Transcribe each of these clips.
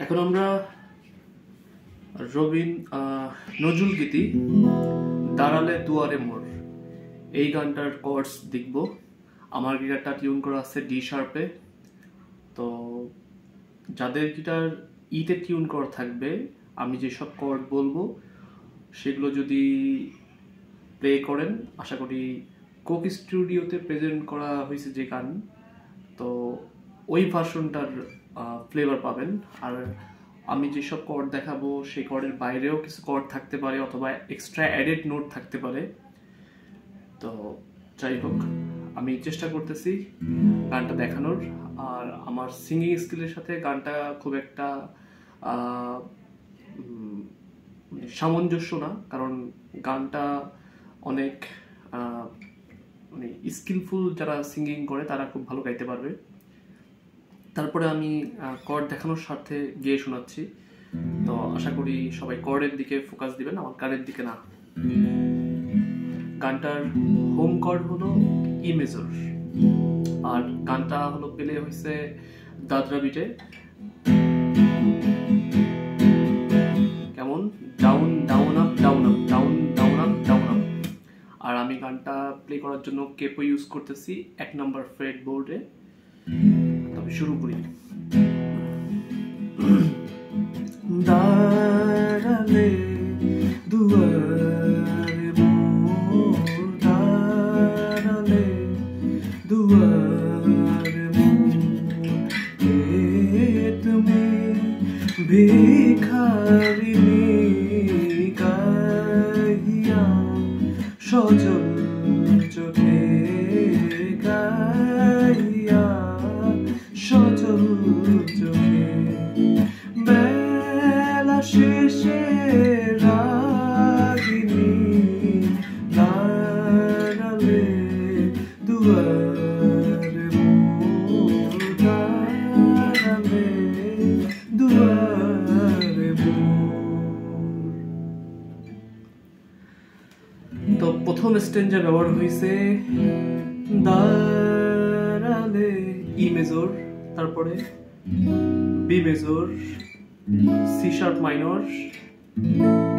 এখন আমরা নজরুল গীতি দাঁড়ালে দুয়ারে মোড় এই গানটার কর্ডস দেখব। আমার গিটারটা টিউন করা আছে ডি শার্পে। তো যাদের গিটার ইতে টিউন করা থাকবে, আমি যেসব কর্ড বলবো সেগুলো যদি প্লে করেন, আশা করি কোক স্টুডিওতে প্রেজেন্ট করা হয়েছে যে গান, তো ওই ভার্সনটার ফ্লেভার পাবেন। আর আমি যেসব কর্ড দেখাবো সেই কর্ডের বাইরেও কিছু কর্ড থাকতে পারে অথবা এক্সট্রা অ্যাডেড নোট থাকতে পারে। তো যাই হোক, আমি চেষ্টা করতেছি গানটা দেখানোর। আর আমার সিঙ্গিং স্কিলের সাথে গানটা খুব একটা সামঞ্জস্য না, কারণ গানটা অনেক মানে স্কিলফুল যারা সিঙ্গিং করে তারা খুব ভালো গাইতে পারবে। তারপরে আমি কর্ড দেখানোর স্বার্থে গিয়ে শোনাচ্ছি। তো আশা করি সবাই কর্ডের দিকে ফোকাস দিবেন, আমার গানের দিকে না। গানটার হোম কর্ড হলো ই মেজর, আর গানটা হলো প্লে হয়েছে দাদরা বিটে। কেমন down down up down up down down up down up. আর আমি গানটা প্লে করার জন্য কেপো ইউজ করতেছি 1 নম্বর ফ্রেট বোর্ডে। তবে শুরু করি। দাঁড়ালে দুয়ারে মোর, দাঁড়ালে দুয়ারে মোর, কে তুমি ভিখারিণী গাহিয়া সজল চোখে গাহিয়া সজল চোখে, বেলা শেষে রাগিনী দাঁড়ালে দুয়ারে মোর, দাঁড়ালে দুয়ারে মোর। তো প্রথম স্ট্যান্জা ব্যবহার হয়েছে দাঁড়ালে ই মেজর, তারপরে B major, C sharp minor,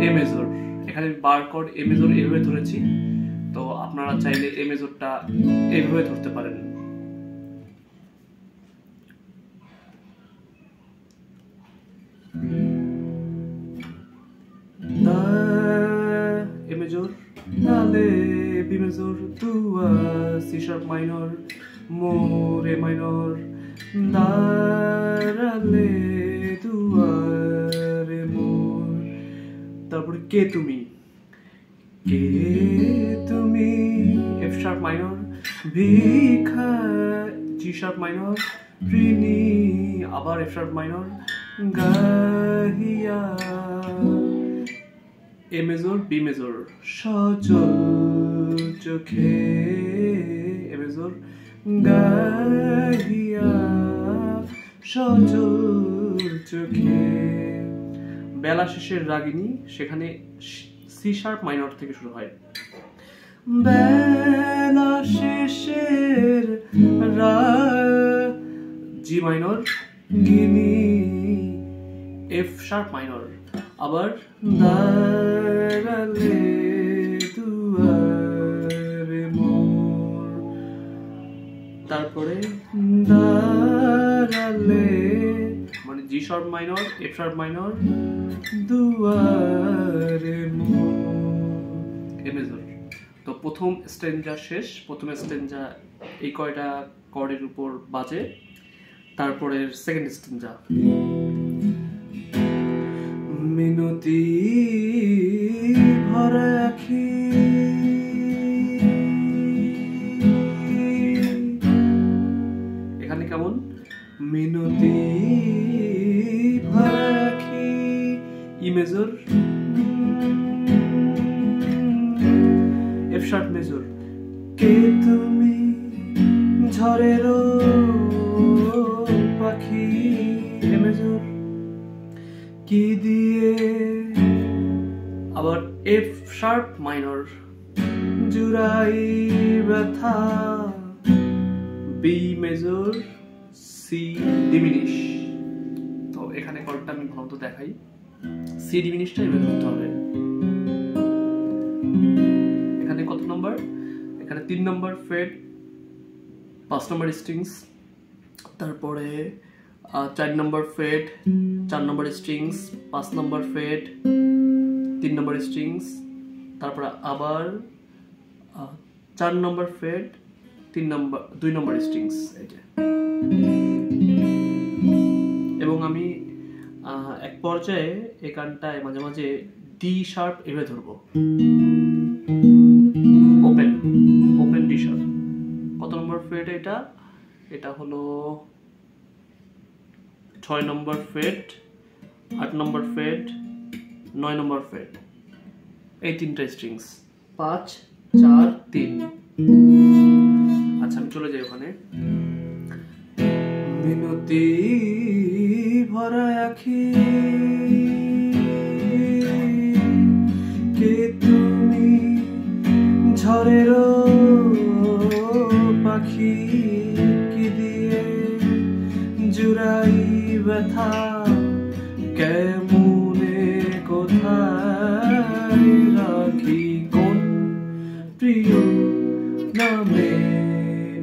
A major. এখানে বার কর্ড এ মেজর এভাবে ধরেছি, তো আপনারা চাইলে এ মেজরটা এভাবে ধরতে পারেন। এ মেজর, দালে বি মেজর, দুয়া সি শার্প মাইনর, মোর এ মাইনর, দাঁড়ালে দুয়ারে মোর। তারপরে কে তুমি, কে তুমি এফ শার্প মাইনর, ভিখা জি শার্প মাইনর, ঋণী আবার এফ শার্প মাইনর, গাহিয়া এ মেজর বি মেজর, সজল চোখে এ মেজর, গাহিয়া সজল চোখে। বেলা শেষের রাগিনী, সেখানে সি শার্প মাইনর থেকে শুরু হয়। বেলা শেষের জি মাইনর গিনি এফ শার্প মাইনর, আবার দাঁড়ালে দুয়ারে মোর, তারপরে দাঁড়ালে মানে জি sharp minor F sharp minor, দুয়ারে মোর, এ মেজর। তো প্রথম স্ট্যান্জা শেষ। প্রথম স্ট্যান্জা এই কয়টা কর্ডের উপর বাজে। তারপরে সেকেন্ড স্ট্যান্জা, মিনতি ভরা আখি, এখানে কেমন মিনতি ভরা আখি, E major, F sharp major, কে তুমি ঝড়েরও পাখি, এ মেজর, কি দিয়ে আবার এফ শার্প মাইনর, জুড়াই ব্যথা, বি মেজর, সি ডিমিনিশ। তো এখানে কর্ডটা আমি ভালো তো দেখাই, সি ডিমিনিশটা এভাবে ধরতে হবে। এখানে কত নম্বর? এখানে 3 নম্বর ফ্রেট, 5 নম্বর স্ট্রিংস, তারপরে 4 নম্বর ফ্রেট, 4 নম্বর স্ট্রিংস, 5 নম্বর ফ্রেট, 3 নম্বর স্ট্রিংস, তারপরে আবার 4 নম্বর ফ্রেট, 2 নম্বর স্ট্রিংস। এই যে, এবং আমি এক পর্যায়ে এই গানটায় মাঝে মাঝে ডি শার্প এভাবে ধরবো, ওপেন ডি শার্প। কত নম্বর ফ্রেট এটা? এটা হলো 6 নম্বর ফ্রেট, 8 নম্বর ফ্রেট, 9 নম্বর ফ্রেট, এই 3টা স্ট্রিংস, 5 4 3। আচ্ছা, আমি চলে যাই ওখানে। মিনতি ভরা আখি কে তুমি, ঝড়ের পাখি কি দিয়ে জুড়াই ব্যথা, কেমনে কোথায় রাখি, কোন প্রিয় নামে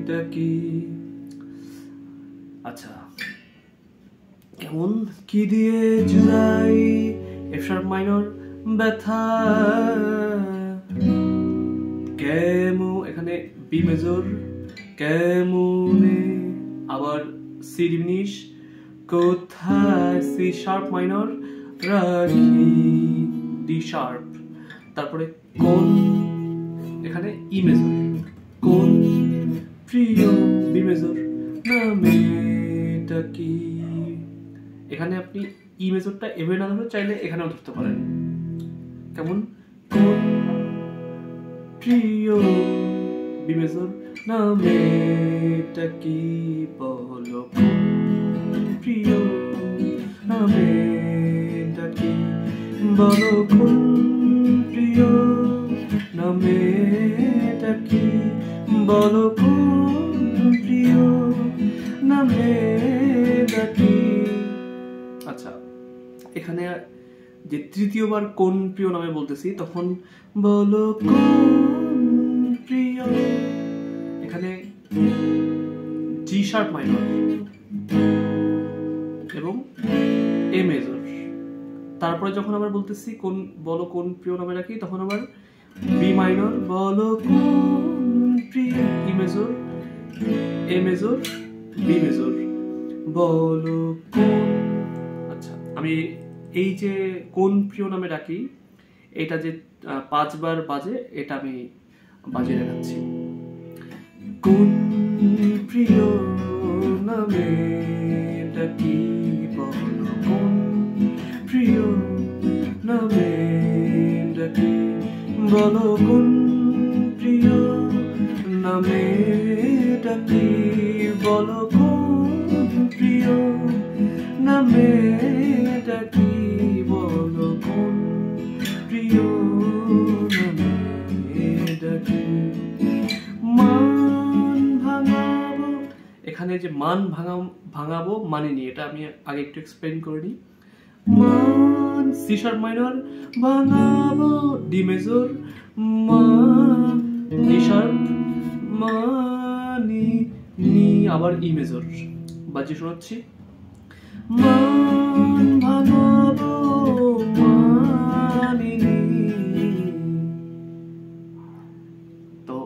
ডাকি। আচ্ছা, কেমন কি দিয়ে জুড়াই, এফ শার্প মাইনর ব্যথা, কেমন, এখানে বি মেজর, কেমনে, আবার সি ডিমিনিশ, কোথায়, সি শার্প মাইনর রাখি, ডি শার্প, তারপরে কোন, এখানে ই মেজর, কোন প্রিয়, বি মেজর নামে ডাকি। এখানে আপনি ই মেজরটা এভাবে না ধরে চাইলে এখানেও ধরতে পারেন। কেমন, কোন প্রিয়, বি মেজর নামে ডাকি, বলো কোন প্রিয় নামে ডাকি, বলো কোন প্রিয় নামে ডাকি, বলো কোন প্রিয় নামে ডাকি। আচ্ছা, এখানে যে তৃতীয়বার কোন প্রিয় নামে বলতেছি, তখন বলো কোন প্রিয়, এখানে জি শার্প মাইনর এবং এ মেজর। তারপরে যখন আবার বলতেছি কোন, বলো কোন প্রিয় নামে রাখি, তখন আবার বি মাইনর, বলো কোন প্রিয়, E major, A major, B major, বলো কোন। আচ্ছা, আমি এই যে কোন প্রিয় নামে ডাকি, এটা যে 5 বার বাজে, এটা আমি বাজিয়ে দেখাচ্ছি। কোন প্রিয় নামে ডাকি, বলো কোন প্রিয় নামে ডাকি, বলো কোন প্রিয় নামে ডাকি, বলো কোন প্রিয় নামে ডাকি, বলো কোন প্রিয় নামে ডাকি। মান ভাঙাবো, এখানে যে মান ভাঙাবো মানিনি, এটা আমি আগে একটু এক্সপ্লেইন করে নিই। মান, সি শার্প মাইনর, ভাঙাবো ডি মেজর, ডি শার্প, মানি নি, আবার ই মেজর, বাজিয়ে শোনাচ্ছি। মান ভাঙাবো মানি নি। তো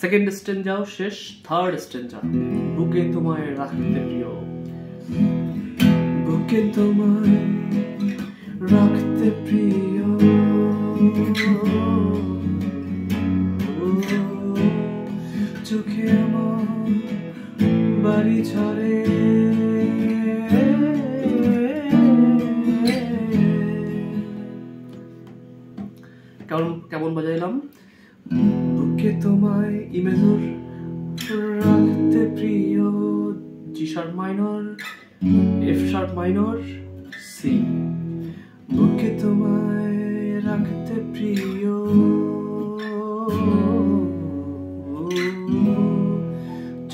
সেকেন্ড স্ট্যান্জাও শেষ, থার্ড স্ট্যান্জা, বুকে তোমায় রাখতে প্রিয়, বুকে তোমায় রাখতে প্রিয়, চোখে আমার বাড়ি ছাড়ে, কেমন বাজাইলাম, বুকে তোমায় ই মেজর রাখতে প্রিয়, G sharp minor, F sharp minor, C, বুকে তোমায় রাখতে প্রিয়,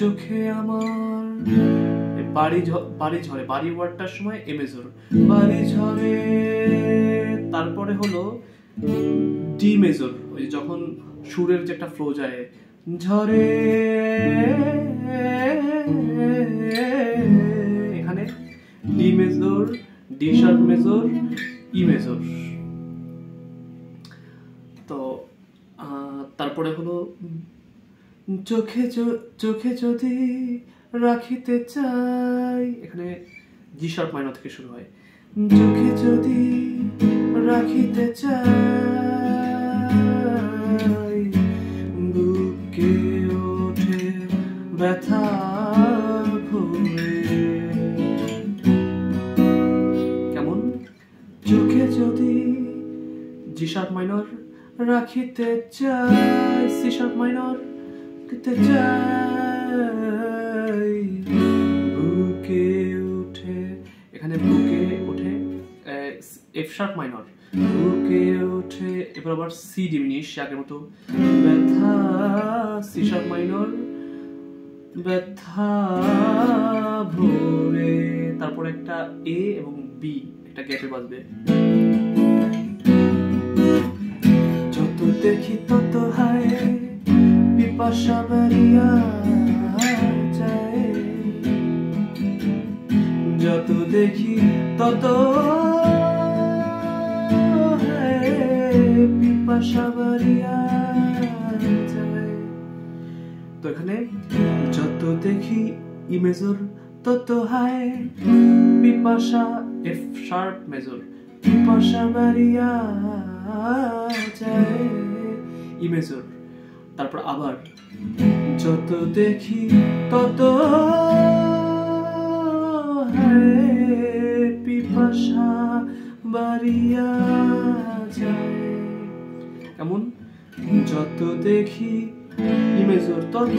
চোখে আমার বাড়ি ঝরে, বাড়ি ওয়ার্ডটার সময় এ মেজর, বাড়ি ঝরে। তারপরে হলো ডি মেজর, ওই যখন সুরের যে একটা ফ্লো যায়, ঝরে, এখানে D major, D sharp major, ই মেজর। তো তারপরে হলো চোখে যদি রাখিতে চাই, এখানে জি শার্প মাইনর থেকে শুরু হয়, চোখে যদি রাখিতে চাই, বুকে ওঠে ব্যথা ভরে। কেমন? চোখে যদি জি শার্প মাইনর রাখিতে চাই, সি শার্প মাইনর রাখিতে চাই, বুকে ওঠে, এখানে বুকে ওঠে এফ শার্প মাইনর, বুকে ওঠে, এবার আবার সি ডিমিনিশ আগের মতো, ব্যথা, সি শার্প মাইনর, ব্যথা ভরে। তারপর একটা এ এবং বি একটা গ্যাপে বাজবে, যত দেখি তত হায় পিপাসা বাড়িয়া যায়, যত দেখি তত পিপাসা বাড়িয়া যায়। তো এখানে যত দেখি ই মেজর তত হায় পিপাসা, এফ শার্প মেজর, পিপাসা বাড়িয়া যায়, ই মেজর। তারপর আবার যত দেখি তত পিপাসা বাড়িয়া যায়। কেমন? যত দেখি ই মেজর তত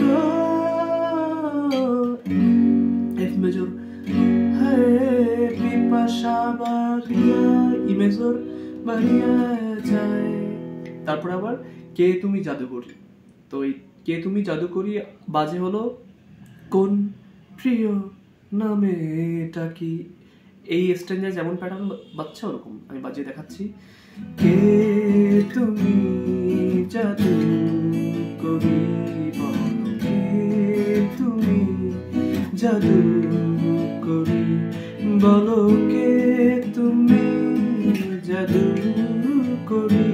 এফ মেজর, পিপাসা বাড়িয়া, ই মেজর বাড়িয়া যায়। তারপর আবার কে তুমি জাদুকরি। তো এই কে তুমি জাদুকরি বাজে হলো কোন প্রিয় নামে এটা কি, এই স্ট্যান্ডার্ড যেমন প্যাটার্ন বাজছে ওরকম আমি বাজিয়ে দেখাচ্ছি। কে তুমি জাদুকরি বলো, কে তুমি জাদুকরি বলো, কে তুমি জাদুকরি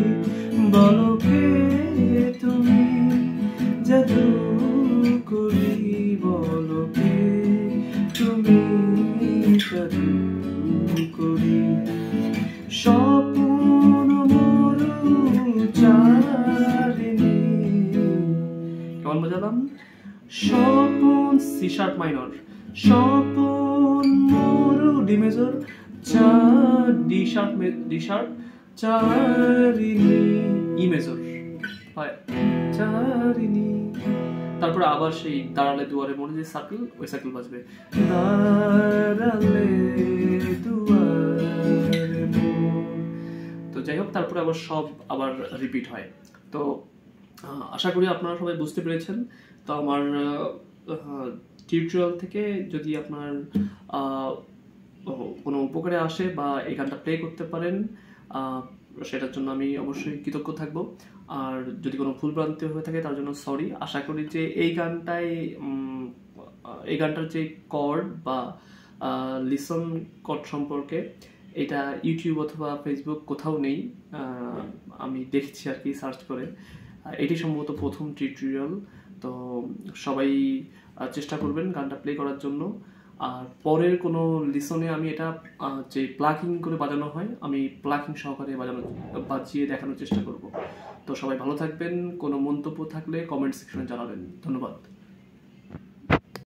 বলো, কে তুমি জাদুকরি বলো, কে তুমি জাদুকরি। স্বপ্ন মরু চারিণী, কেমন বাজালাম? স্বপন সি শার্প মাইনর, স্বপন মরু ডি মেজর, ডি শার্প চারিণী, ই মেজর হয় চারিণী। তারপর আবার সেই দাঁড়ালে দুয়ারে মনে যে সার্কেল, ওই সার্কেল বাজবে, দাঁড়ালে দুয়ারে। তো যাই হোক, তারপরে আবার সব আবার রিপিট হয়। তো আশা করি আপনারা সবাই বুঝতে পেরেছেন। তো আমার টিউটোরিয়াল থেকে যদি আপনার কোনো উপকারে আসে বা এই গানটা প্লে করতে পারেন, সেটার জন্য আমি অবশ্যই কৃতজ্ঞ থাকবো। আর যদি কোনো ভুলভ্রান্তি হয়ে থাকে তার জন্য সরি। আশা করি যে এই গানটার যে কর্ড বা লিসন কর্ড সম্পর্কে এটা ইউটিউব অথবা ফেসবুক কোথাও নেই, আমি দেখছি আর কি সার্চ করে। এটি সম্ভবত প্রথম টিউটোরিয়াল। তো সবাই চেষ্টা করবেন গানটা প্লে করার জন্য। আর পরের কোনো লিসনে আমি এটা যে প্লাকিং করে বাজানো হয়, আমি প্লাকিং সহকারে বাজিয়ে দেখানোর চেষ্টা করব। তো সবাই ভালো থাকবেন। কোনো মন্তব্য থাকলে কমেন্ট সেকশনে জানাবেন। ধন্যবাদ।